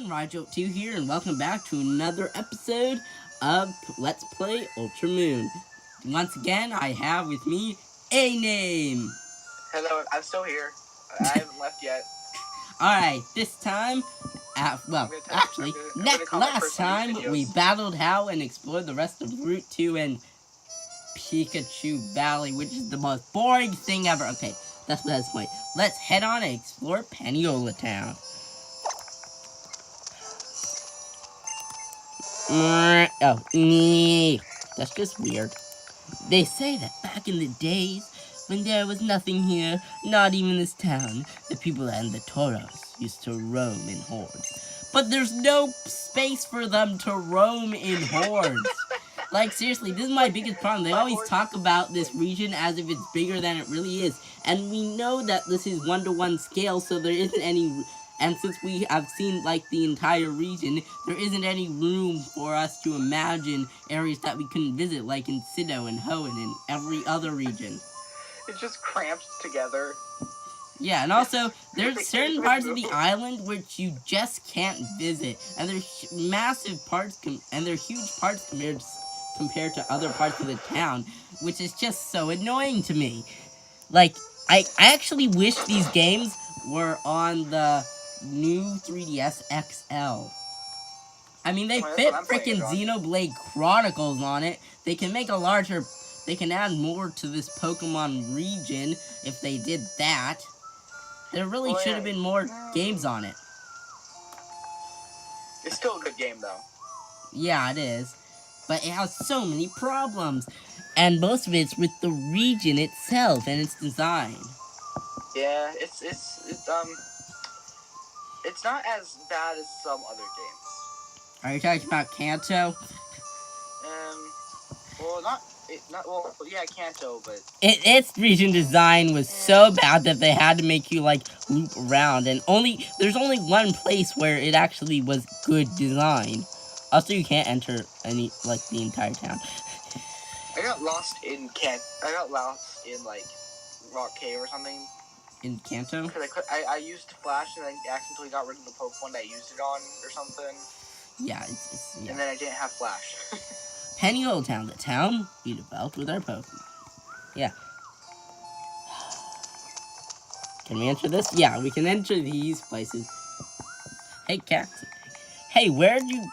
everyone, Raj2 here, and welcome back to another episode of Let's Play UltraMoon. Once again, I have with me a name. Hello, I'm still here. I haven't left yet. Alright, this time, last time we battled Hal and explored the rest of Route 2 and Pikachu Valley, which is the most boring thing ever. Okay, that's the point. Let's head on and explore Paniola Town. That's just weird. They say that back in the days, when there was nothing here, not even this town, the people and the Tauros used to roam in hordes. But there's no space for them to roam in hordes. Like, seriously, this is my biggest problem. They always talk about this region as if it's bigger than it really is. And we know that this is 1-to-1 scale, so there isn't any... And since we have seen, like, the entire region, there isn't any room for us to imagine areas that we couldn't visit, like in Sinnoh and Hoenn and every other region. It's just cramped together. Yeah, and also, there's certain parts of the island which you just can't visit. And they're massive parts, and they're huge parts compared to other parts of the town, which is just so annoying to me. Like, I actually wish these games were on the new 3DS XL. I mean, they fit frickin' Xenoblade Chronicles on it. They can make a larger... They can add more to this Pokemon region if they did that. There really should have been more games on it. It's still a good game, though. Yeah, it is. But it has so many problems. And most of it's with the region itself and its design. Yeah, it's not as bad as some other games. Are you talking about Kanto? Kanto, but... Its region design was so bad that they had to make you, like, loop around. And there's only one place where it actually was good design. Also, you can't enter the entire town. I got lost in, like, Rock Cave or something. In Kanto? Because I used Flash and I accidentally got rid of the Pokemon that I used it on or something. Yeah, yeah. And then I didn't have Flash. Paniola Town, the town we developed with our Pokemon. Yeah. Can we enter this? Yeah, we can enter these places. Hey, cactus. Hey,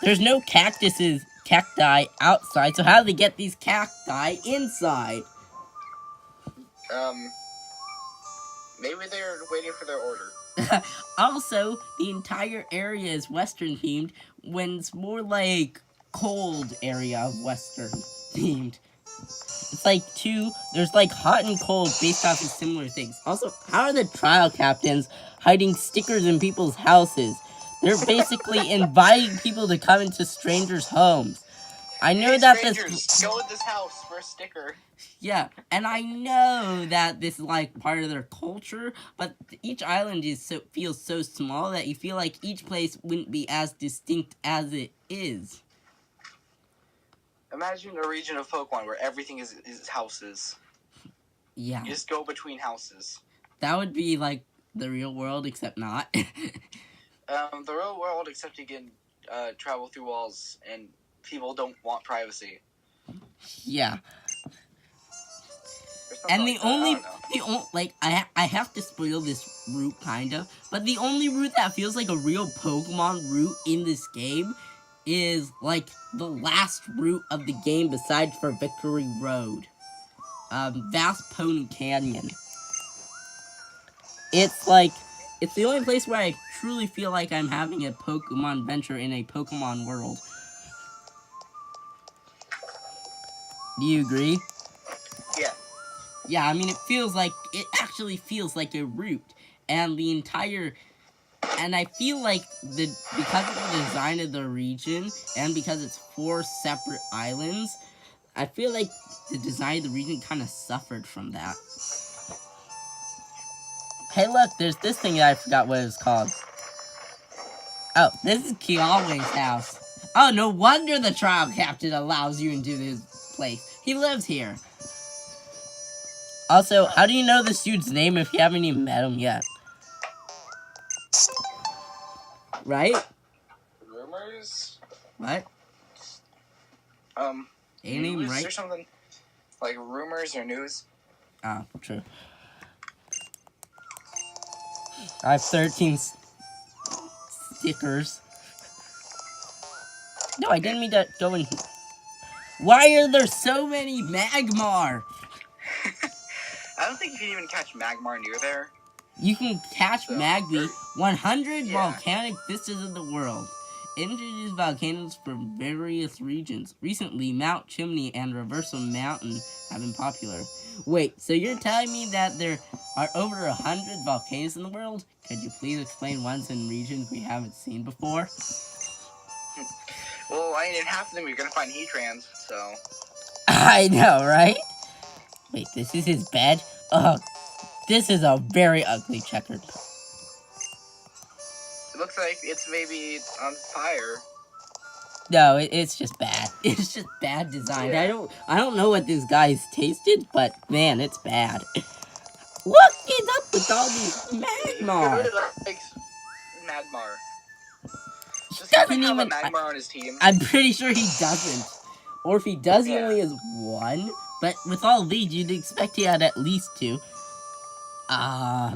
there's no cacti outside, so how do they get these cacti inside? Maybe they're waiting for their order. Also, the entire area is Western themed, when it's more like cold area of Western themed. It's like there's like hot and cold based off of similar things. Also, how are the trial captains hiding stickers in people's houses? They're basically inviting people to come into strangers' homes. I know that strangers, go in this house for a sticker. Yeah, and I know that this is like part of their culture, but each island feels so small that you feel like each place wouldn't be as distinct as it is. Imagine a region of Pokemon where everything is houses. Yeah. You just go between houses. That would be like the real world, except not. The real world, except you can travel through walls and people don't want privacy. Yeah. And I have to spoil this route, kinda, but the only route that feels like a real Pokemon route in this game is, like, the last route of the game besides for Victory Road. Vast Pony Canyon. It's the only place where I truly feel like I'm having a Pokemon adventure in a Pokemon world. Do you agree? Yeah. Yeah, I mean, it actually feels like a route. And I feel like because of the design of the region, and because it's 4 separate islands, I feel like the design of the region kind of suffered from that. Hey, look, there's this thing that I forgot what it was called. Oh, this is Kialway's house. Oh, no wonder the trial captain allows you into his place. He lives here. Also, how do you know this dude's name if you haven't even met him yet? Right? rumors. What? Any News right? or something? Like rumors or news? Oh, true. I have 13 stickers. No, I didn't mean to go in. Why are there so many Magmar? I don't think you can even catch Magmar near there. You can catch So, Magby. 100 yeah. volcanic vistas of the world. Introduced volcanoes from various regions. Recently, Mount Chimney and Reversal Mountain have been popular. Wait, so you're telling me that there are over 100 volcanoes in the world? Could you please explain ones in regions we haven't seen before? Well, I mean, in half of them you're gonna find Heatrans, so. I know, right? Wait, this is his bed? Ugh, this is a very ugly checkered. It looks like it's maybe on fire. No, it's just bad. It's just bad design. Yeah. I don't know what this guy's tasted, but man, it's bad. What is up with all these He Magmar? really likes Magmar. He Does he doesn't even have a even. Magmar on his team? I'm pretty sure he doesn't. Or if he does, he Yeah. only has one. But with all these, you'd expect he had at least two. What?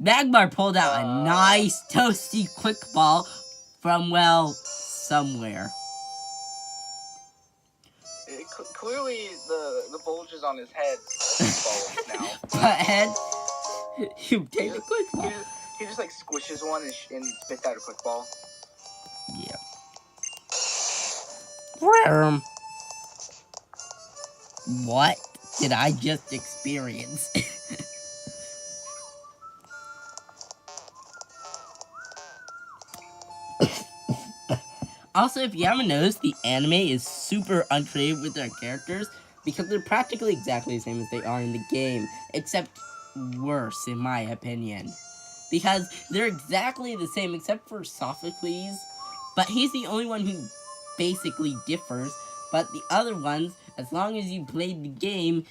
Magmar pulled out a nice toasty quick ball from, well, somewhere. Clearly, the bulges on his head are bulged now. But head, you take a quick ball. He just like squishes one and spits out a quick ball. Yeah. What did I just experience? Also, if you haven't noticed, the anime is super uncreative with their characters because they're practically exactly the same as they are in the game, except worse, in my opinion. Because they're exactly the same except for Sophocles, but he's the only one who basically differs. But the other ones, as long as you played the game,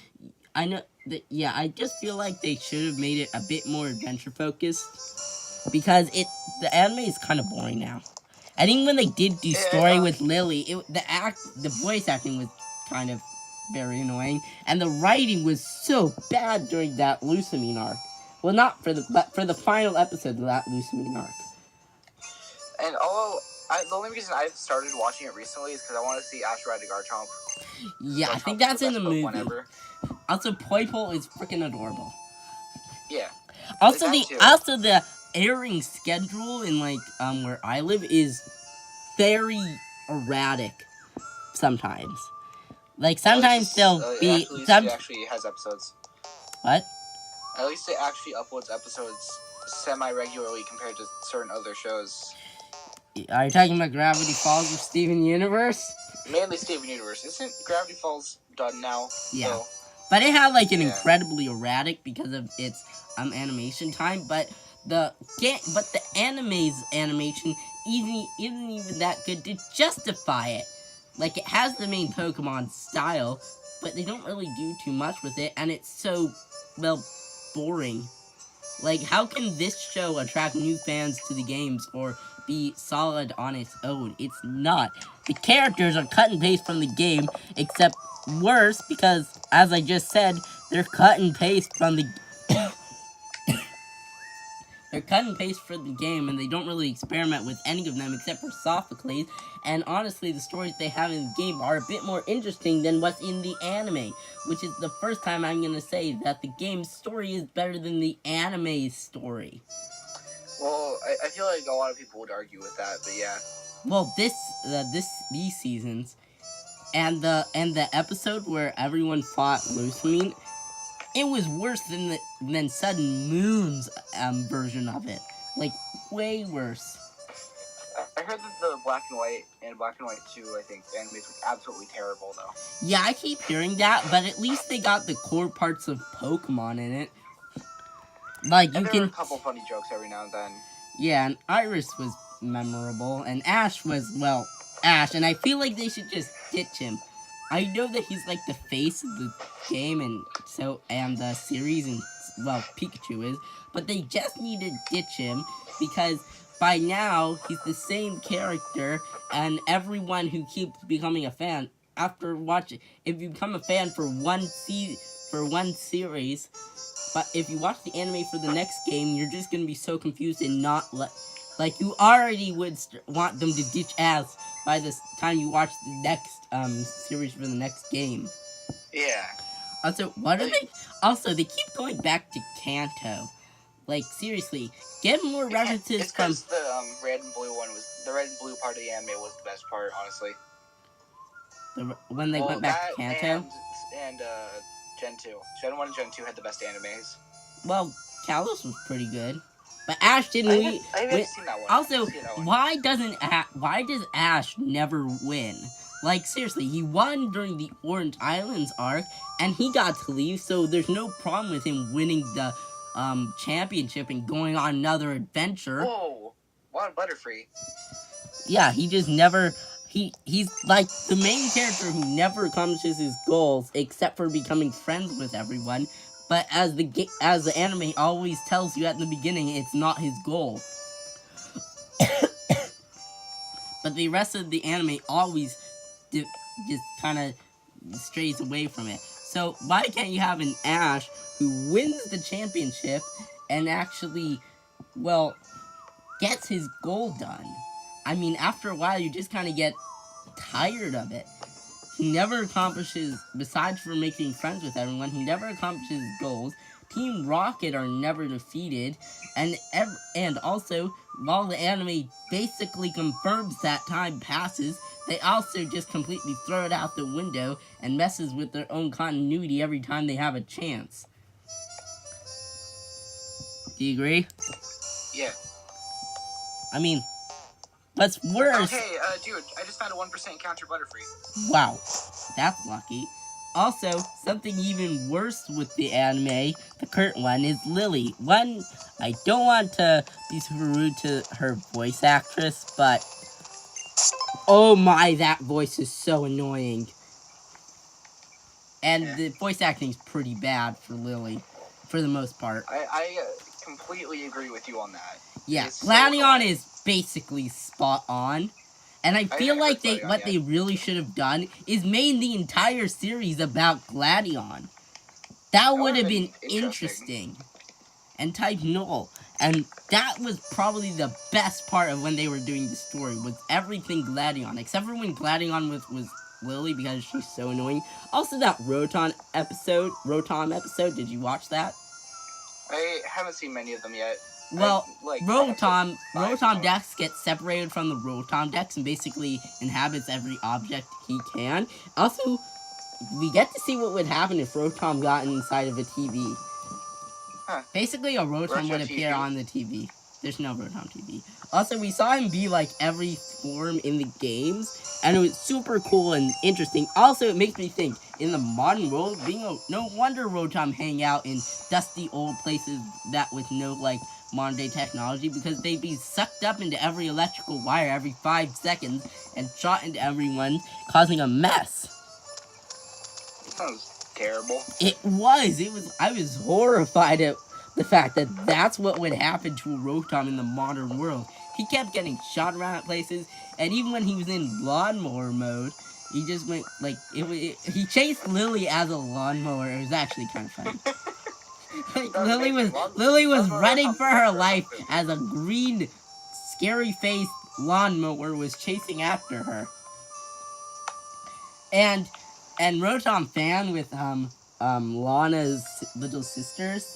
I know that, yeah, I just feel like they should have made it a bit more adventure focused because the anime is kind of boring now. I think when they did do story with Lily, the voice acting was kind of very annoying, and the writing was so bad during that Lucamine arc. Well, not for but for the final episode of that Lucamine arc. And the only reason I started watching it recently is because I want to see Ash ride a Garchomp. Yeah, I think that's in the movie. Also, Poipole is freaking adorable. Yeah. Also, the airing schedule in where I live is very erratic. Sometimes, sometimes they'll be. It actually has episodes. What? At least it actually uploads episodes semi-regularly compared to certain other shows. Are you talking about Gravity Falls or Steven Universe? Mainly Steven Universe. Isn't Gravity Falls done now? Yeah. So, but it had an incredibly erratic because of its animation time. But the anime's animation isn't even that good to justify it. It has the main Pokemon style, but they don't really do too much with it, and it's so boring. How can this show attract new fans to the games or be solid on its own? It's not. The characters are cut and paste from the game, except worse because, as I just said, they're cut and paste from the they're cut and paste for the game, and they don't really experiment with any of them except for Sophocles. And honestly, the stories they have in the game are a bit more interesting than what's in the anime, which is the first time I'm gonna say that the game's story is better than the anime's story. Well, I feel like a lot of people would argue with that, but yeah. Well, these seasons, and the episode where everyone fought Lucamine, it was worse than Sudden Moon's version of it. Way worse. I heard that the Black and White and Black and White 2, I think, the animes were absolutely terrible, though. Yeah, I keep hearing that, but at least they got the core parts of Pokemon in it. There were a couple funny jokes every now and then. Yeah, and Iris was memorable, and Ash was, Ash, and I feel like they should just ditch him. I know that he's the face of the game and the series, and Pikachu is, but they just need to ditch him because by now, he's the same character, and everyone who keeps becoming a fan after watching, if you become a fan for one series, but if you watch the anime for the next game, you're just gonna be so confused and not like you already would want them to ditch ass by the time you watch the next series for the next game. Yeah. Also, what are they? Also, they keep going back to Kanto. Like, seriously, get more references it's from... because the red and blue one was... The red and blue part of the anime was the best part, honestly. When they went back to Kanto? And Gen 2. Gen 1 and Gen 2 had the best animes. Well, Kalos was pretty good. But Ash didn't I haven't seen that one. Also, why does Ash never win? Like, seriously, he won during the Orange Islands arc, and he got to leave, so there's no problem with him winning the championship and going on another adventure. Whoa! What Butterfree? Yeah, he just never... He's like the main character who never accomplishes his goals except for becoming friends with everyone. But as the anime always tells you at the beginning, it's not his goal. But the rest of the anime always just kind of strays away from it. So why can't you have an Ash who wins the championship and actually, well, gets his goal done? I mean, after a while, you just kind of get tired of it. He never accomplishes, besides for making friends with everyone, he never accomplishes goals. Team Rocket are never defeated. And also, while the anime basically confirms that time passes, they also just completely throw it out the window and messes with their own continuity every time they have a chance. Do you agree? Yeah. I mean... What's worse... Okay, dude, I just found a 1% counter Butterfree. Wow, that's lucky. Also, something even worse with the anime, the current one, is Lily. One, I don't want to be super rude to her voice actress, but... Oh my, that voice is so annoying. And the voice acting is pretty bad for Lily, for the most part. I completely agree with you on that. Yeah, Gladion is basically spot on. And I feel like what they really should have done is made the entire series about Gladion. That would have been interesting. And type null. And that was probably the best part of when they were doing the story, was everything Gladion. Except for when Gladion was Lily, because she's so annoying. Also, that Rotom episode, did you watch that? I haven't seen many of them yet. Well, Rotom Dex gets separated from the Rotom Dex and basically inhabits every object he can. Also, we get to see what would happen if Rotom got inside of a TV. Huh. Basically, a Rotom would appear on the TV. There's no Rotom TV. Also, we saw him be like every form in the games, and it was super cool and interesting. Also, it makes me think, in the modern world, no wonder Rotom hang out in dusty old places that with no, like, modern day technology, because they'd be sucked up into every electrical wire every 5 seconds and shot into everyone, causing a mess. Sounds terrible. It was. I was horrified at the fact that that's what would happen to a Rotom in the modern world. He kept getting shot around at places, and even when he was in lawnmower mode, he just went, like, he chased Lily as a lawnmower. It was actually kind of funny. Like, Lily was running for her life as a green, scary-faced lawnmower was chasing after her. And Rotom Fan with Lana's little sisters,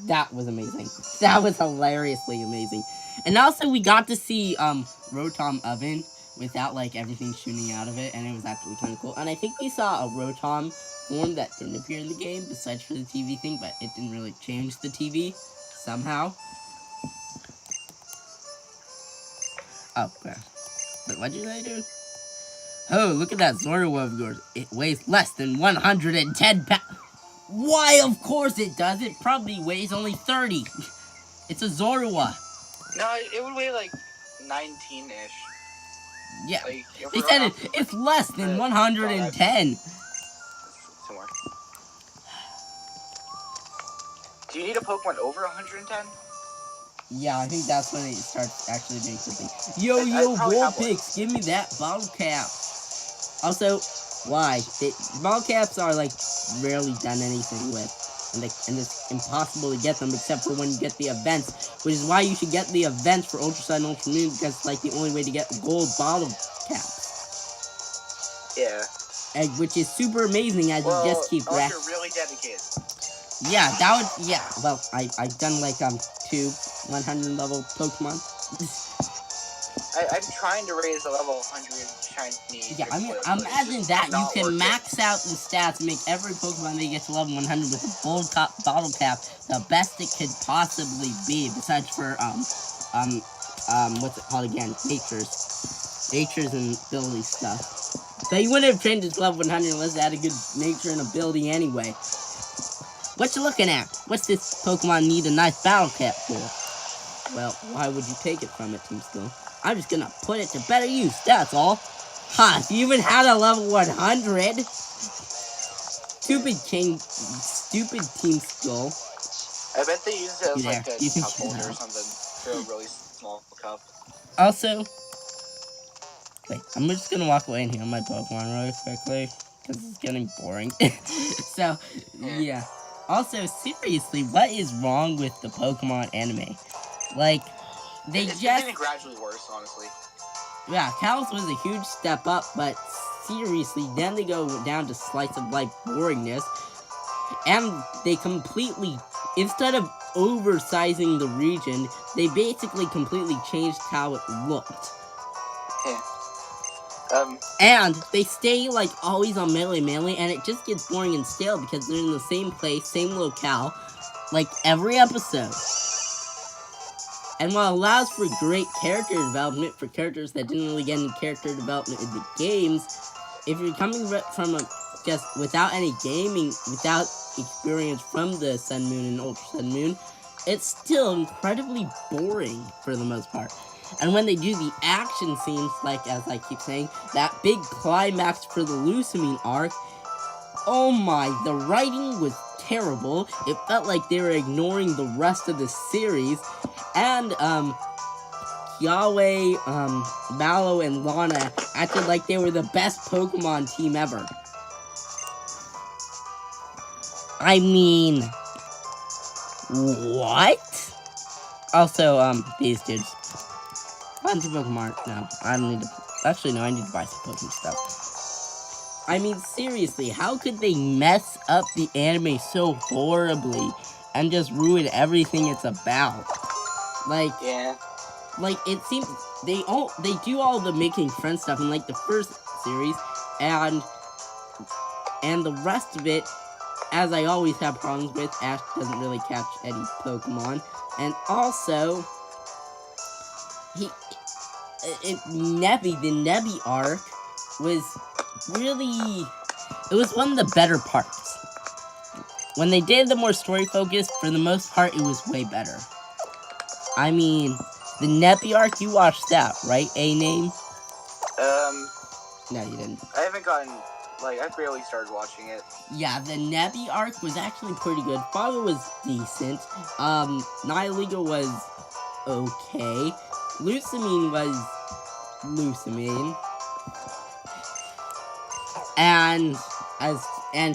that was amazing. That was hilariously amazing. And also we got to see Rotom Oven without like everything shooting out of it, and it was actually kind of cool. And I think we saw a Rotom form that didn't appear in the game, besides for the TV thing, but it didn't really change the TV somehow. Oh, crap. Wait, what did I do? Oh, look at that Zorua of yours. It weighs less than 110 pounds. Why, of course it does. It probably weighs only 30. It's a Zorua. No, it would weigh like 19-ish. Yeah, like, they said it's less than 110. Somewhere. Do you need a Pokemon over 110? Yeah, I think that's when it starts actually doing something. Yo, I probably have one. Vulpix, give me that bottle cap. Also, why? Bottle caps are, like, rarely done anything with. And it's impossible to get them except for when you get the events. Which is why you should get the events for Ultra Sun and UltraMoon, because it's, like, the only way to get gold bottle caps. Yeah. And, which is super amazing as you just keep unless you're really dedicated. Yeah, well, I've done, like, 2 100 level Pokemon. I'm trying to raise a level 100 shiny. Yeah, I mean, imagine that. You can max out the stats and make every Pokemon that gets to level 100 with a gold bottle cap the best it could possibly be, besides for, what's it called again? Natures and ability stuff. So you wouldn't have trained it to level 100 unless it had a good nature and ability anyway. What you looking at? What's this Pokemon need a nice battle cap for? Well, why would you take it from it, Team Skill? I'm just gonna put it to better use, that's all. Ha, if you even had a level 100. Stupid Team Skill. I bet they use it as like a You cup holder or something. For a really small cup. Also, wait, I'm just gonna walk away and heal my Pokemon really quickly, because it's getting boring. So, yeah. Also, seriously, what is wrong with the Pokemon anime? Like, It's getting gradually worse, honestly. Yeah, Kalos was a huge step up, but seriously, then they go down to slice of life boringness, and they completely, instead of oversizing the region, they basically completely changed how it looked. Yeah. And they stay, like, always on melee, and it just gets boring and stale because they're in the same place, same locale, like, every episode. And while it allows for great character development for characters that didn't really get any character development in the games, if you're coming from just without any gaming, without experience from the Sun Moon and Ultra Sun Moon, it's still incredibly boring for the most part. And when they do the action scenes, like, as I keep saying, that big climax for the Lucamine arc, oh my, the writing was terrible. It felt like they were ignoring the rest of the series. And, Yahweh, Mallow, and Lana acted like they were the best Pokemon team ever. I mean, what? Also, these dudes. Tons of Pokemon. No, I don't need to. Actually, no, I need to buy some Pokemon stuff. I mean, seriously, how could they mess up the anime so horribly and just ruin everything it's about? Like, yeah. Like, it seems they do all the making friends stuff in, like, the first series, and the rest of it, as I always have problems with, Ash doesn't really catch any Pokemon, and also, the Nebby arc was really, it was one of the better parts. When they did the more story-focused, for the most part, it was way better. I mean, the Nebby arc, you watched that, right, A-Name? No, you didn't. I haven't gotten, like, I barely started watching it. Yeah, the Nebby arc was actually pretty good. Father was decent. Nihiliga was okay. Lucamine was Lucamine. And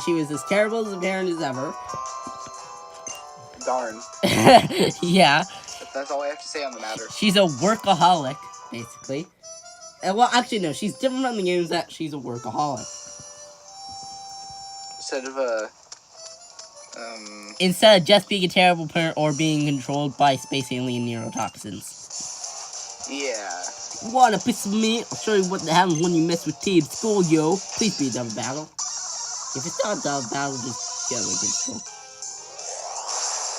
she was as terrible as a parent as ever. Darn. Yeah. That's all I have to say on the matter. She's a workaholic, basically. Well, actually, no. She's different from the games that she's a workaholic. Instead of just being a terrible parent or being controlled by space alien neurotoxins. Yeah. Want a piece of me? I'll show you what happens when you mess with Team School, yo. Please be a double battle. If it's not a double battle, just get away from school.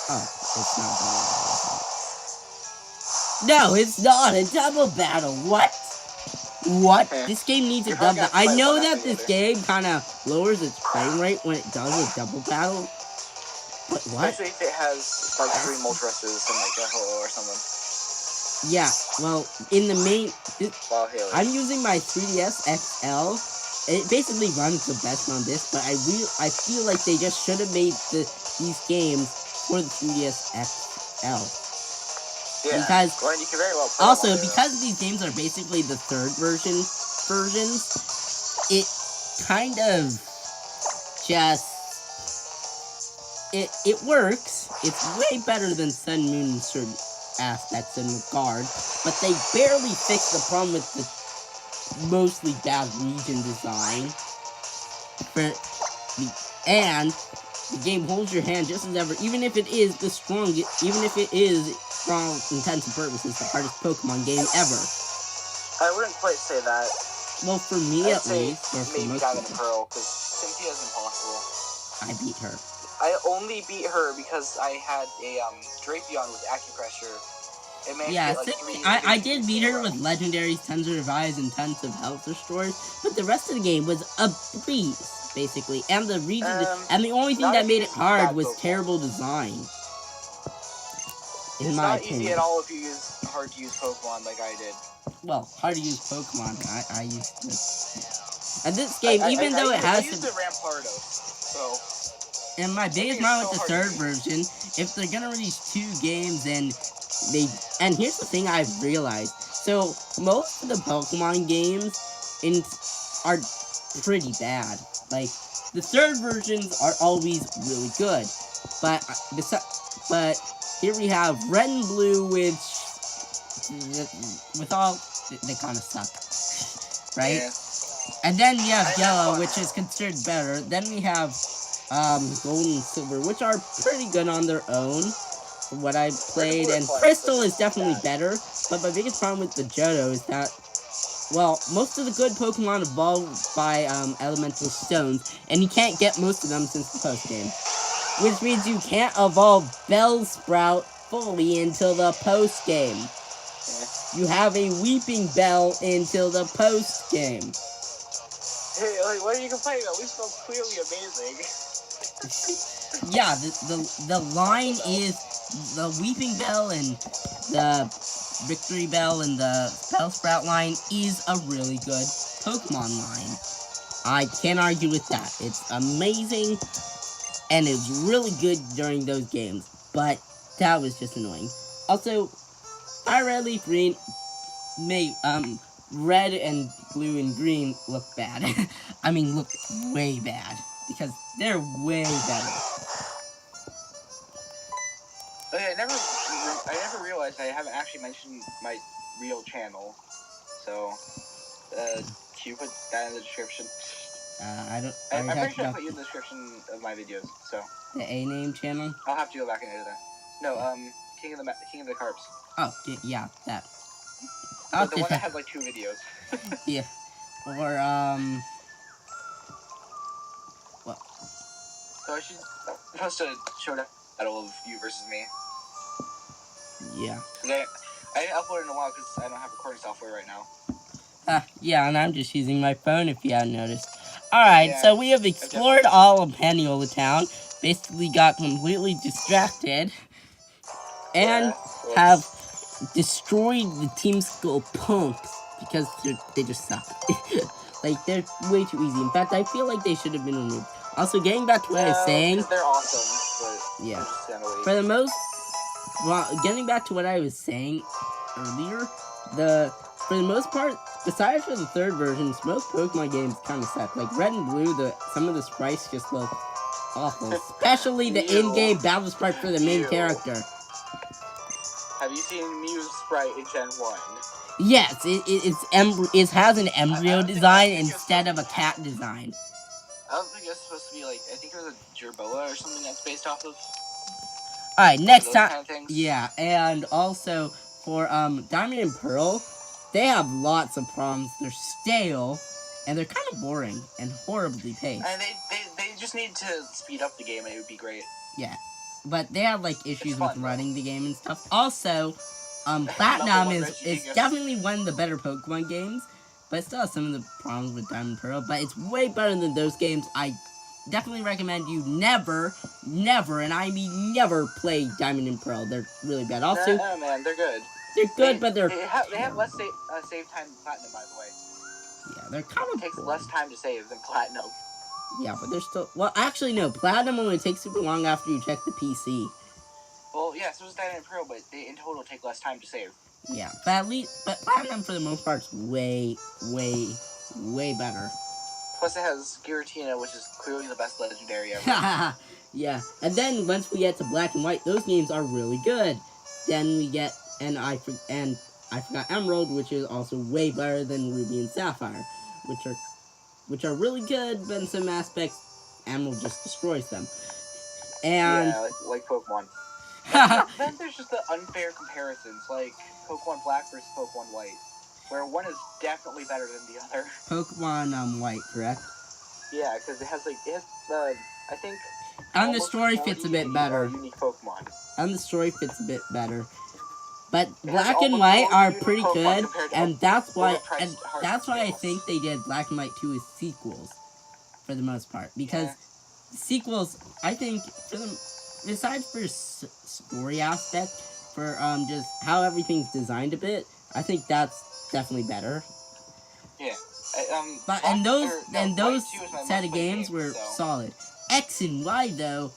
Oh, it's not a double battle. No, it's not a double battle. What? What? This game needs a double battle. I know that this game kind of lowers its frame rate when it does a double battle. But what? Especially if it has, like, 3 Moltres and, like, a Ho-Oh or something. Yeah, well, in the main... I'm using my 3DS XL. It basically runs the best on this, but I feel like they just should have made these games for the 3DS XL. Yeah. Because Well, you can very well play also, them on because these games are basically the third versions, it kind of just it works. It's way better than Sun Moon in certain aspects and regard, but they barely fix the problem with the mostly bad region design. And the game holds your hand just as ever, even if it is the strongest, even if it is, for all intents and purposes, the hardest Pokemon game ever. I wouldn't quite say that. Well, for me I'd at say least, or for maybe most Diamond and people, Pearl, because Cynthia's impossible. I beat her. I only beat her because I had a Drapion with acupressure. It managed Yeah, to get, like, 3 I did victories beat in a her row. with legendaries, tons of revives, and tons of health restores, but the rest of the game was a breeze, basically. And the region, and the only thing not that if made you it use hard bad was Pokemon. terrible design. In It's my not opinion. easy at all if you use hard to use Pokemon like I did. Well, hard to use Pokemon. I used to. And this game, even though it has I used the Rampardos, so. And my biggest it's problem so with the hard to third use. version, if they're gonna release 2 games and here's the thing I've realized. So most of the Pokemon games are pretty bad. Like the third versions are always really good, but here we have Red and Blue, which with all they kind of suck, right? Yeah. And then we have I Yellow, know. which is considered better. Then we have Gold and Silver, which are pretty good on their own, from what I played. And Crystal is definitely better. But my biggest problem with the Johto is that, well, most of the good Pokemon evolved by elemental stones, and you can't get most of them since the post game. Which means you can't evolve Bellsprout fully until the post game. You have a Weeping Bell until the post game. Hey, like, what are you complaining about? We smell clearly amazing. Yeah, the line is the Weeping Bell and the Victory Bell and the Bellsprout line is a really good Pokemon line. I can't argue with that. It's amazing, and it's really good during those games, but that was just annoying. Also, Fire Red Leaf Green made, red and blue and green look bad. I mean, look way bad, because they're way better. Okay, I never realized I haven't actually mentioned my real channel. So, can you put that in the description? I'm pretty sure I put you in the description of my videos. So the A-Name channel. I'll have to go back and edit that. No, King of the Carps. Oh, yeah, that. The one that has like 2 videos. Yeah, or what? So I should post a showdown battle of you versus me. Yeah. I didn't upload it in a while because I don't have recording software right now. Yeah, and I'm just using my phone if you haven't noticed. Alright, Yeah, so we have explored all of Paniola Town, basically got completely distracted, and have destroyed the Team Skull punks, because they just suck. Like, they're way too easy. In fact, I feel like they should have been removed. Also, getting back to what I was saying... They're awesome, but... Yeah. For the most... Well, getting back to what I was saying earlier, for the most part, besides for the third versions, most Pokemon games kind of suck. Like Red and Blue, some of the sprites just look awful. Especially the in-game battle sprite for the main character. Have you seen Mew's sprite in Gen 1? Yes, it has an embryo design instead of a cat design. I don't think it's supposed to be like, I think it was a Jerboa or something that's based off of. Alright, next time. Kind of things. Yeah, and also for Diamond and Pearl, they have lots of problems. They're stale, and they're kind of boring and horribly paced. And they just need to speed up the game, and it would be great. Yeah, but they have like issues with running the game and stuff. Also, Platinum is definitely one of the better Pokemon games, but it still has some of the problems with Diamond and Pearl. But it's way better than those games. I definitely recommend you never, and I mean never, play Diamond and Pearl. They're really bad. Also, no, man, they're good. They're good, but they have less save time than Platinum, by the way. Yeah, they're kind of. It takes less time to save than Platinum. Yeah, but they're still. Well, actually, no. Platinum only takes super long after you check the PC. Well, yeah, so does Diamond and Pearl, but they in total take less time to save. Yeah, but Platinum for the most part is way, way, way better. Plus, it has Giratina, which is clearly the best legendary ever. Yeah, and then once we get to Black and White, those games are really good. Then we get I forgot Emerald, which is also way better than Ruby and Sapphire, which are really good, but in some aspects, Emerald just destroys them. And yeah, like Pokemon. Then there's just the unfair comparisons, like Pokemon Black versus Pokemon White, where one is definitely better than the other. Pokemon White, correct? Yeah, because it has I think. And the story fits a bit better. Unique Pokemon. And the story fits a bit better. But Black and White are pretty good, and that's why I think they did Black and White 2 as sequels, for the most part. Because sequels, I think, besides for story aspect, for just how everything's designed a bit, I think that's definitely better. Yeah. Those set of games were solid. X and Y though,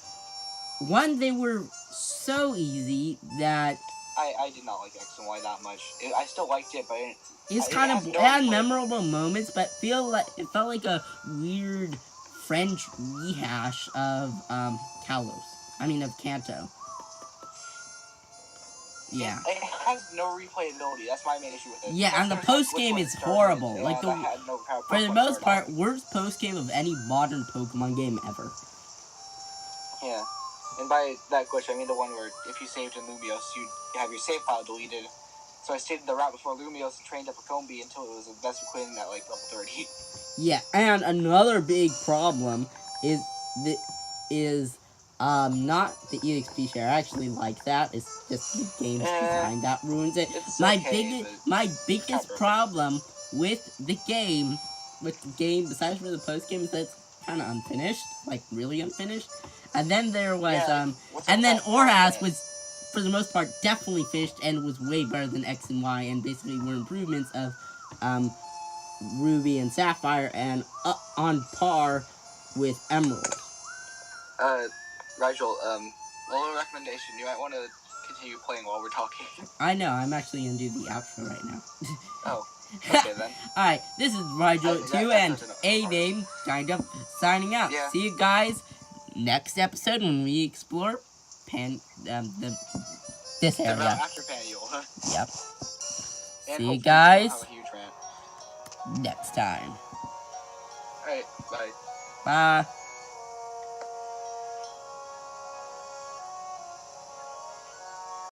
they were so easy that I did not like X and Y that much. I still liked it, but it had memorable moments, but it felt like a weird French rehash of of Kanto. Yeah. It has no replayability. That's my main issue with it. Yeah, and the post game is horrible. Like for the most part, worst post game of any modern Pokemon game ever. Yeah, and by that glitch, I mean the one where if you saved in Lumiose, you'd have your save file deleted. So I stayed in the route before Lumiose and trained up a Combee until it was a Vespiquen at like level 30. Yeah, and another big problem is not the EXP share. I actually like that. It's just the game's design that ruins it. My biggest problem with the game, besides for the post game, is that it's kind of unfinished, like really unfinished. And then there was and then Oras was, for the most part, definitely finished and was way better than X and Y, and basically were improvements of Ruby and Sapphire, and on par with Emerald. Rigel, little recommendation. You might want to continue playing while we're talking. I know. I'm actually gonna do the outro right now. Oh. Okay then. Alright, this is Rigel 2 and A-Name kind of signing out. Yeah. See you guys next episode when we explore this area. After Panule, huh? Yep. And see you guys have a huge rant. next time. Alright, bye. Bye.